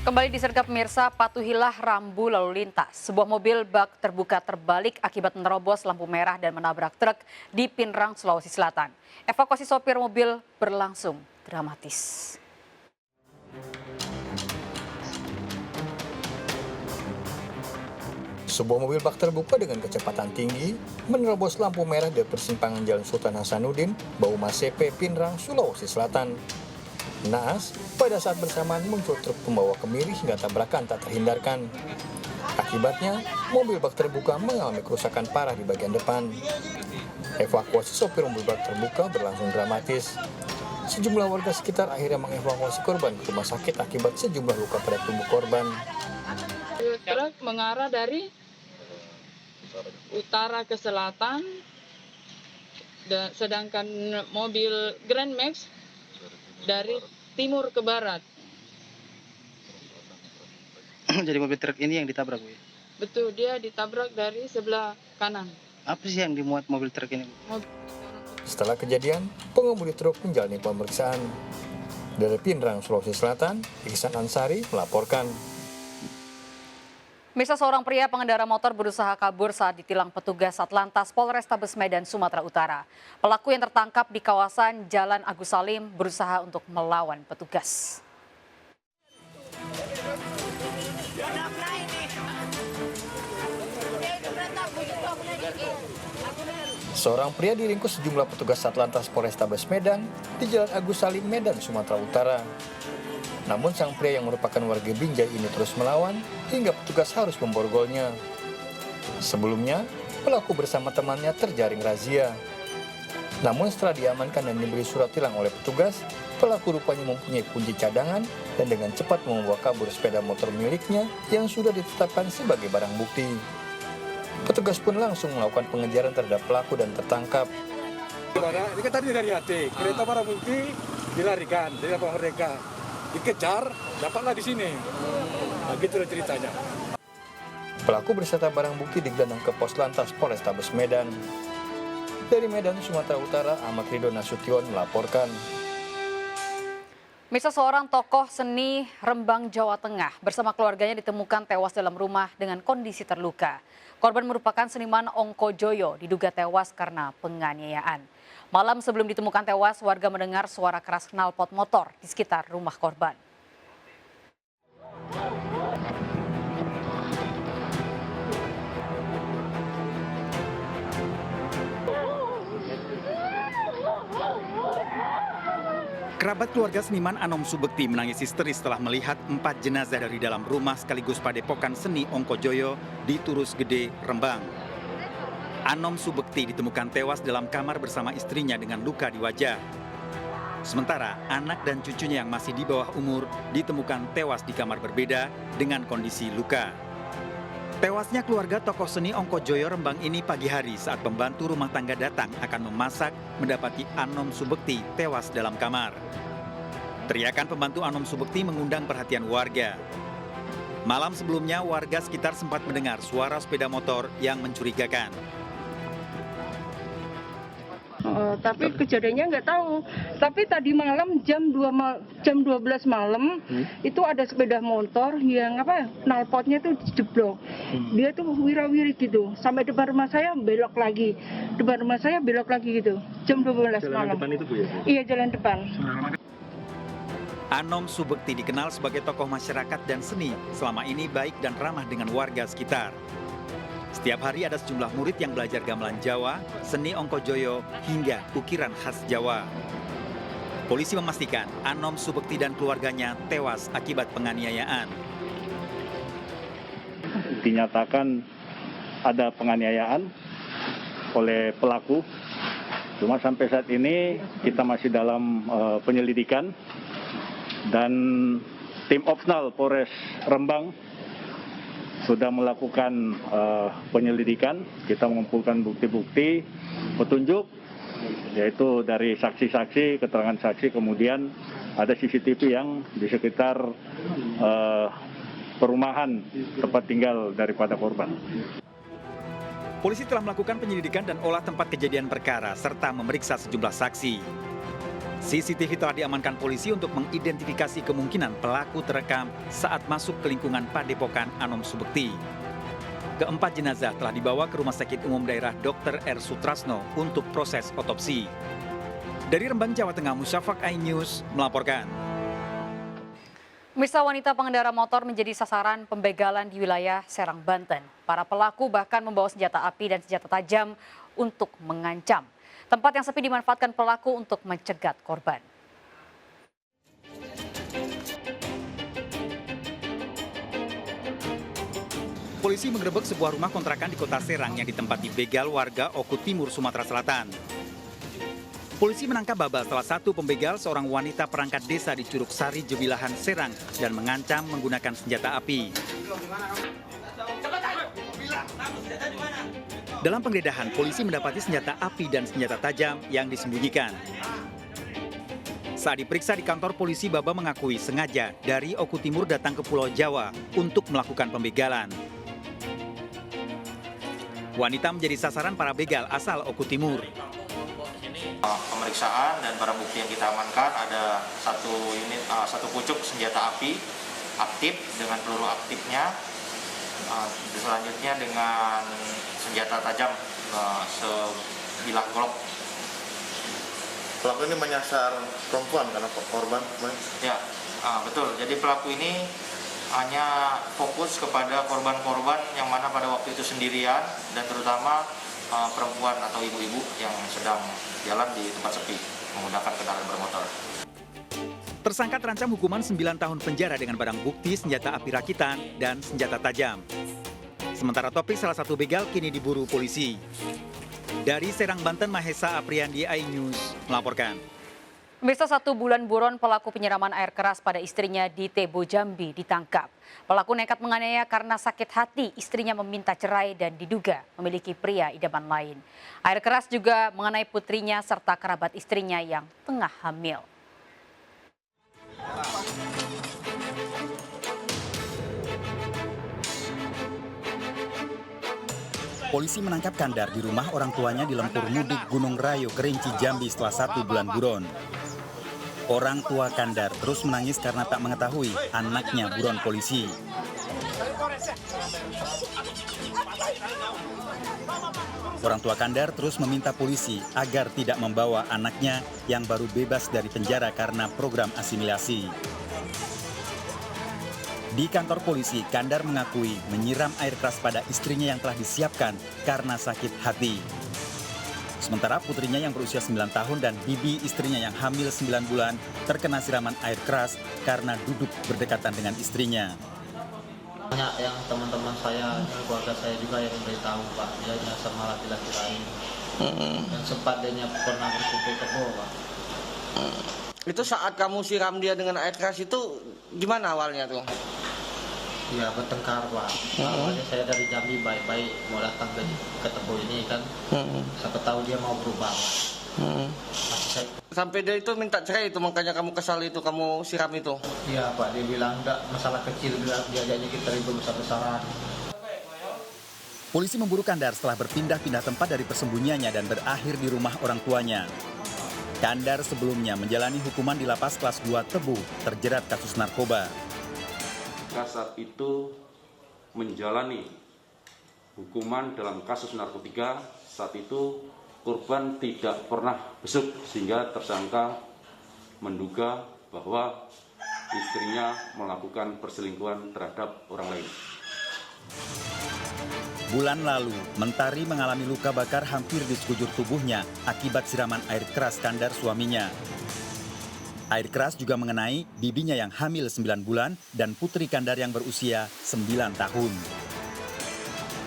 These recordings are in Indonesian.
Kembali disergap pemirsa, patuhilah rambu lalu lintas. Sebuah mobil bak terbuka terbalik akibat menerobos lampu merah dan menabrak truk di Pinrang, Sulawesi Selatan. Evakuasi sopir mobil berlangsung dramatis. Sebuah mobil bak terbuka dengan kecepatan tinggi menerobos lampu merah di persimpangan Jalan Sultan Hasanuddin, Bau Masepe, Pinrang, Sulawesi Selatan. Naas, pada saat bersamaan muncul truk pembawa kemiri hingga tabrakan tak terhindarkan. Akibatnya, mobil bak terbuka mengalami kerusakan parah di bagian depan. Evakuasi sopir mobil bak terbuka berlangsung dramatis. Sejumlah warga sekitar akhirnya mengevakuasi korban ke rumah sakit akibat sejumlah luka pada tubuh korban. Truk mengarah dari utara ke selatan, sedangkan mobil Grand Max dari timur ke barat. Jadi mobil truk ini yang ditabrak, Bu? Betul, dia ditabrak dari sebelah kanan. Apa sih yang dimuat mobil truk ini, Bu? Setelah kejadian, pengemudi truk menjalani pemeriksaan. Dari Pinrang, Sulawesi Selatan, Iksan Ansari melaporkan. Mirsa, seorang pria pengendara motor berusaha kabur saat ditilang petugas Satlantas Polrestabes Medan, Sumatera Utara. Pelaku yang tertangkap di kawasan Jalan Agus Salim berusaha untuk melawan petugas. Seorang pria diringkus sejumlah petugas Satlantas Polrestabes Medan di Jalan Agus Salim, Medan, Sumatera Utara. Namun sang pria yang merupakan warga Binjai ini terus melawan hingga petugas harus memborgolnya. Sebelumnya, pelaku bersama temannya terjaring razia. Namun setelah diamankan dan diberi surat tilang oleh petugas, pelaku rupanya mempunyai kunci cadangan dan dengan cepat membawa kabur sepeda motor miliknya yang sudah ditetapkan sebagai barang bukti. Petugas pun langsung melakukan pengejaran terhadap pelaku dan tertangkap. Ini kan tadi dari hati, kereta barang bukti dilarikan dari lapangan mereka. Dikejar, dapatlah di sini. Nah, gitu ceritanya. Pelaku berserta barang bukti digelandang ke Pos Lantas Polrestabes Medan. Dari Medan, Sumatera Utara, Ahmad Ridho Nasution melaporkan. Mirsa, seorang tokoh seni Rembang, Jawa Tengah bersama keluarganya ditemukan tewas dalam rumah dengan kondisi terluka. Korban merupakan seniman Ongko Joyo, diduga tewas karena penganiayaan. Malam sebelum ditemukan tewas, warga mendengar suara keras knalpot motor di sekitar rumah korban. Kerabat keluarga seniman Anom Subekti menangis histeris setelah melihat 4 jenazah dari dalam rumah sekaligus padepokan seni Ongko Joyo di Turus Gede, Rembang. Anom Subekti ditemukan tewas dalam kamar bersama istrinya dengan luka di wajah. Sementara anak dan cucunya yang masih di bawah umur ditemukan tewas di kamar berbeda dengan kondisi luka. Tewasnya keluarga tokoh seni Ongko Joyo Rembang ini pagi hari saat pembantu rumah tangga datang akan memasak mendapati Anom Subekti tewas dalam kamar. Teriakan pembantu Anom Subekti mengundang perhatian warga. Malam sebelumnya warga sekitar sempat mendengar suara sepeda motor yang mencurigakan. Tapi kejadiannya nggak tahu. Tapi tadi malam jam 12 malam itu ada sepeda motor yang knalpotnya tuh jeblok. Dia tuh wirawiri gitu. Sampai depan rumah saya belok lagi. Depan rumah saya belok lagi gitu. Jam 12 malam. Jalan depan itu, Bu, ya? Iya, jalan depan. Anom Subekti dikenal sebagai tokoh masyarakat dan seni, selama ini baik dan ramah dengan warga sekitar. Setiap hari ada sejumlah murid yang belajar gamelan Jawa, seni Ongko Joyo, hingga ukiran khas Jawa. Polisi memastikan Anom Subekti dan keluarganya tewas akibat penganiayaan. Dinyatakan ada penganiayaan oleh pelaku, cuma sampai saat ini kita masih dalam penyelidikan dan tim Opsnal Polres Rembang sudah melakukan penyelidikan. Kita mengumpulkan bukti-bukti petunjuk, yaitu dari saksi-saksi, keterangan saksi, kemudian ada CCTV yang di sekitar perumahan tempat tinggal daripada korban. Polisi telah melakukan penyelidikan dan olah tempat kejadian perkara serta memeriksa sejumlah saksi. CCTV telah diamankan polisi untuk mengidentifikasi kemungkinan pelaku terekam saat masuk ke lingkungan Padepokan Anom Subekti. Keempat jenazah telah dibawa ke Rumah Sakit Umum Daerah Dr. R. Sutrasno untuk proses otopsi. Dari Rembang, Jawa Tengah, Musyafak iNews melaporkan. Pemirsa, wanita pengendara motor menjadi sasaran pembegalan di wilayah Serang, Banten. Para pelaku bahkan membawa senjata api dan senjata tajam untuk mengancam. Tempat yang sepi dimanfaatkan pelaku untuk mencegat korban. Polisi menggerebek sebuah rumah kontrakan di Kota Serang yang ditempati begal warga Oku Timur, Sumatera Selatan. Polisi menangkap Baba, salah satu pembegal, seorang wanita perangkat desa di Curug Sari, Jebilahan, Serang, dan mengancam menggunakan senjata api. Dalam penggeledahan, polisi mendapati senjata api dan senjata tajam yang disembunyikan. Saat diperiksa di kantor polisi, Baba mengakui sengaja dari Oku Timur datang ke Pulau Jawa untuk melakukan pembegalan. Wanita menjadi sasaran para begal asal Oku Timur. Pemeriksaan dan barang bukti yang kita amankan ada satu pucuk senjata api aktif dengan peluru aktifnya, selanjutnya dengan senjata tajam sebilah golok. Pelaku ini menyasar perempuan karena korban? Ya, betul. Jadi pelaku ini hanya fokus kepada korban-korban yang mana pada waktu itu sendirian dan terutama perempuan atau ibu-ibu yang sedang jalan di tempat sepi menggunakan kendaraan bermotor. Tersangka terancam hukuman 9 tahun penjara dengan barang bukti senjata api rakitan dan senjata tajam. Sementara Topik, salah satu begal, kini diburu polisi. Dari Serang, Banten, Mahesa Apriandi, iNews melaporkan. Pemirsa, 1 bulan buron pelaku penyiraman air keras pada istrinya di Tebo, Jambi ditangkap. Pelaku nekat menganiaya karena sakit hati istrinya meminta cerai dan diduga memiliki pria idaman lain. Air keras juga mengenai putrinya serta kerabat istrinya yang tengah hamil. Polisi menangkap Kandar di rumah orang tuanya di Lempur Mudik, Gunung Rayo, Kerinci, Jambi setelah 1 bulan buron. Orang tua Kandar terus menangis karena tak mengetahui anaknya buron polisi. Orang tua Kandar terus meminta polisi agar tidak membawa anaknya yang baru bebas dari penjara karena program asimilasi. Di kantor polisi, Kandar mengakui menyiram air keras pada istrinya yang telah disiapkan karena sakit hati. Sementara putrinya yang berusia 9 tahun dan Bibi istrinya yang hamil 9 bulan terkena siraman air keras karena duduk berdekatan dengan istrinya. Banyak yang teman-teman saya, keluarga saya juga yang memberitahu Pak, dia sama laki-laki lain. Dan sempat dia pernah berkumpul ke bawah. Itu saat kamu siram dia dengan air keras itu gimana awalnya tuh? Ya bertengkar Pak. Awalnya saya dari Jambi baik-baik mau datang ke Tebo ini kan. Sampai tahu dia mau berubah. Sampai dia itu minta cerai itu, makanya kamu kesal itu, kamu siram itu? Iya Pak, dia bilang enggak masalah kecil, diajaknya kita ribut besar-besaran. Polisi memburu Kandar setelah berpindah-pindah tempat dari persembunyiannya dan berakhir di rumah orang tuanya. Kandar sebelumnya menjalani hukuman di Lapas Kelas 2 Tebu terjerat kasus narkoba. Saat itu menjalani hukuman dalam kasus narkotika, saat itu korban tidak pernah besuk sehingga tersangka menduga bahwa istrinya melakukan perselingkuhan terhadap orang lain. Bulan lalu, Mentari mengalami luka bakar hampir di sekujur tubuhnya akibat siraman air keras Kandar suaminya. Air keras juga mengenai bibinya yang hamil 9 bulan dan putri Kandar yang berusia 9 tahun.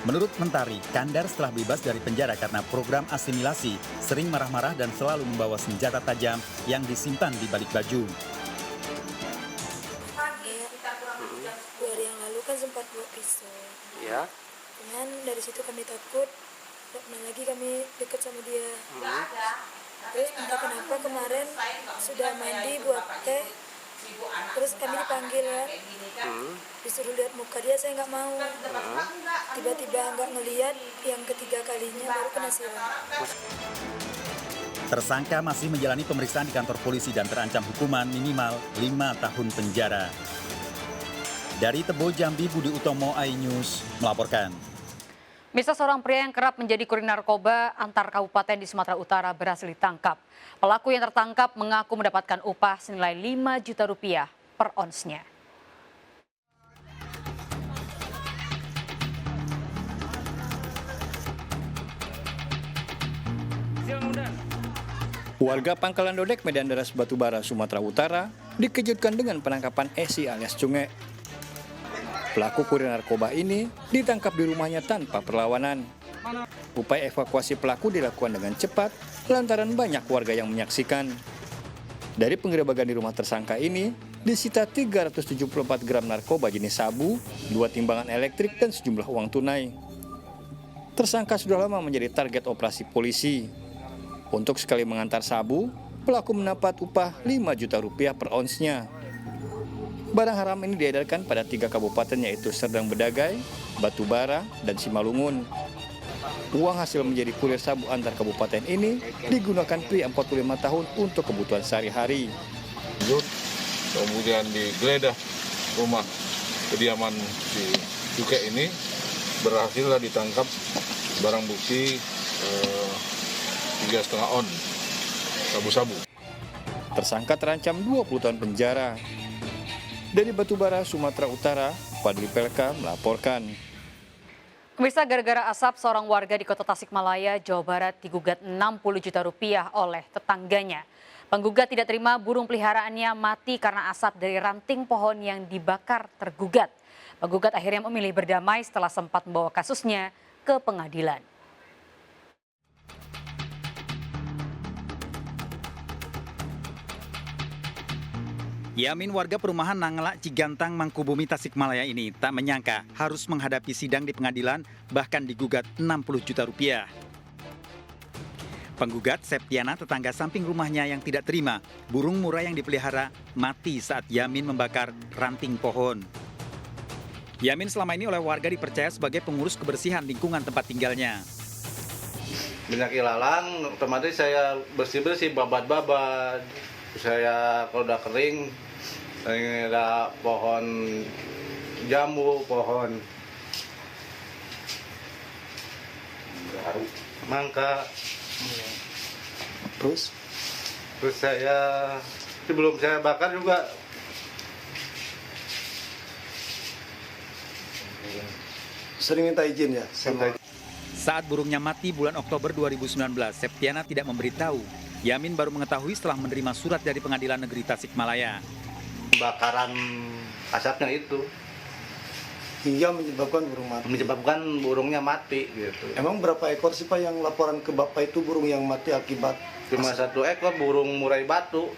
Menurut Mentari, Kandar setelah bebas dari penjara karena program asimilasi, sering marah-marah dan selalu membawa senjata tajam yang disimpan di balik baju. 2 hari yang lalu kan sempat bawa pisau. Ya. Cuman dari situ kami takut, tidak pernah lagi kami dekat sama dia. Terus entah kenapa kemarin sudah mandi buat teh, terus kami dipanggil kan, disuruh lihat muka dia, saya nggak mau. Tiba-tiba nggak ngelihat, yang ketiga kalinya baru kena siram. Tersangka masih menjalani pemeriksaan di kantor polisi dan terancam hukuman minimal 5 tahun penjara. Dari Tebo, Jambi, Budi Utomo, iNews melaporkan. Mirsa, seorang pria yang kerap menjadi kurir narkoba antar kabupaten di Sumatera Utara berhasil ditangkap. Pelaku yang tertangkap mengaku mendapatkan upah senilai 5 juta rupiah per onsnya. Warga Pangkalan Dodek, Medan Daras, Batubara, Sumatera Utara dikejutkan dengan penangkapan Esi alias Cunge. Pelaku kurir narkoba ini ditangkap di rumahnya tanpa perlawanan. Upaya evakuasi pelaku dilakukan dengan cepat lantaran banyak warga yang menyaksikan. Dari penggerebekan di rumah tersangka ini disita 374 gram narkoba jenis sabu, 2 timbangan elektrik dan sejumlah uang tunai. Tersangka sudah lama menjadi target operasi polisi. Untuk sekali mengantar sabu, pelaku mendapat upah 5 juta rupiah per onsnya. Barang haram ini diedarkan pada 3 kabupaten yaitu Serdang Bedagai, Batubara, dan Simalungun. Uang hasil menjadi kurir sabu antar kabupaten ini digunakan pria 45 tahun untuk kebutuhan sehari-hari. Kemudian digeledah rumah kediaman si Cuke ini, berhasillah ditangkap barang bukti 3,5 on sabu-sabu. Tersangka terancam 20 tahun penjara. Dari Batubara, Sumatera Utara, Fadli Pelka melaporkan. Pemirsa, gara-gara asap, seorang warga di Kota Tasikmalaya, Jawa Barat digugat 60 juta rupiah oleh tetangganya. Penggugat tidak terima burung peliharaannya mati karena asap dari ranting pohon yang dibakar tergugat. Penggugat akhirnya memilih berdamai setelah sempat membawa kasusnya ke pengadilan. Yamin, warga perumahan Nangelak, Cigantang, Mangkubumi, Tasikmalaya ini tak menyangka harus menghadapi sidang di pengadilan, bahkan digugat 60 juta rupiah. Penggugat, Septiana, tetangga samping rumahnya yang tidak terima burung murai yang dipelihara mati saat Yamin membakar ranting pohon. Yamin selama ini oleh warga dipercaya sebagai pengurus kebersihan lingkungan tempat tinggalnya. Minyak ilalang, otomatis saya bersih-bersih, babat-babat. Saya kalau udah kering, ada pohon jambu, pohon mangga. Terus saya sebelum saya bakar juga sering minta izin ya. Saat burungnya mati bulan Oktober 2019, Septiana tidak memberitahu. Yamin baru mengetahui setelah menerima surat dari Pengadilan Negeri Tasikmalaya. Bakaran asapnya itu hingga menyebabkan burung mati. Menyebabkan burungnya mati gitu. Emang berapa ekor sih Pak yang laporan ke Bapak itu burung yang mati akibat? Cuma 1 ekor burung murai batu.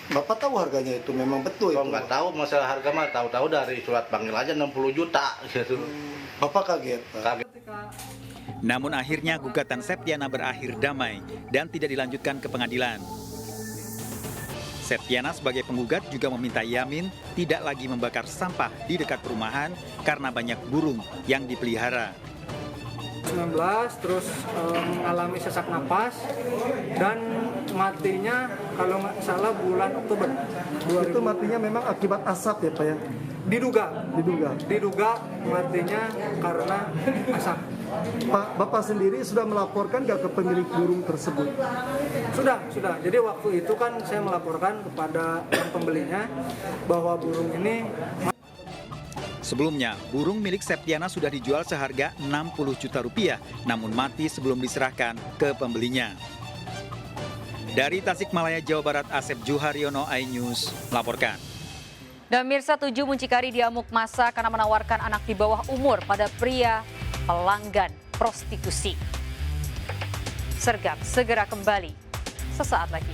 Bapak tahu harganya itu memang betul Kok itu? nggak tahu masalah harga mah, tahu-tahu dari surat panggil aja 60 juta gitu. Bapak kaget Pak? Kaget. Namun akhirnya gugatan Septiana berakhir damai dan tidak dilanjutkan ke pengadilan. Septiana sebagai penggugat juga meminta Yamin tidak lagi membakar sampah di dekat perumahan karena banyak burung yang dipelihara. 19 terus mengalami sesak napas dan matinya kalau nggak salah bulan Oktober. Itu matinya memang akibat asap ya Pak ya? Diduga matinya karena asap. Pak, Bapak sendiri sudah melaporkan nggak ke pemilik burung tersebut? Sudah. Jadi waktu itu kan saya melaporkan kepada yang pembelinya bahwa burung ini. Sebelumnya, burung milik Septiana sudah dijual seharga 60 juta rupiah, namun mati sebelum diserahkan ke pembelinya. Dari Tasikmalaya, Jawa Barat, Asep Juharyono, iNews melaporkan. Dan Mirsa, 7 muncikari diamuk massa karena menawarkan anak di bawah umur pada pria pelanggan prostitusi. Sergap segera kembali sesaat lagi.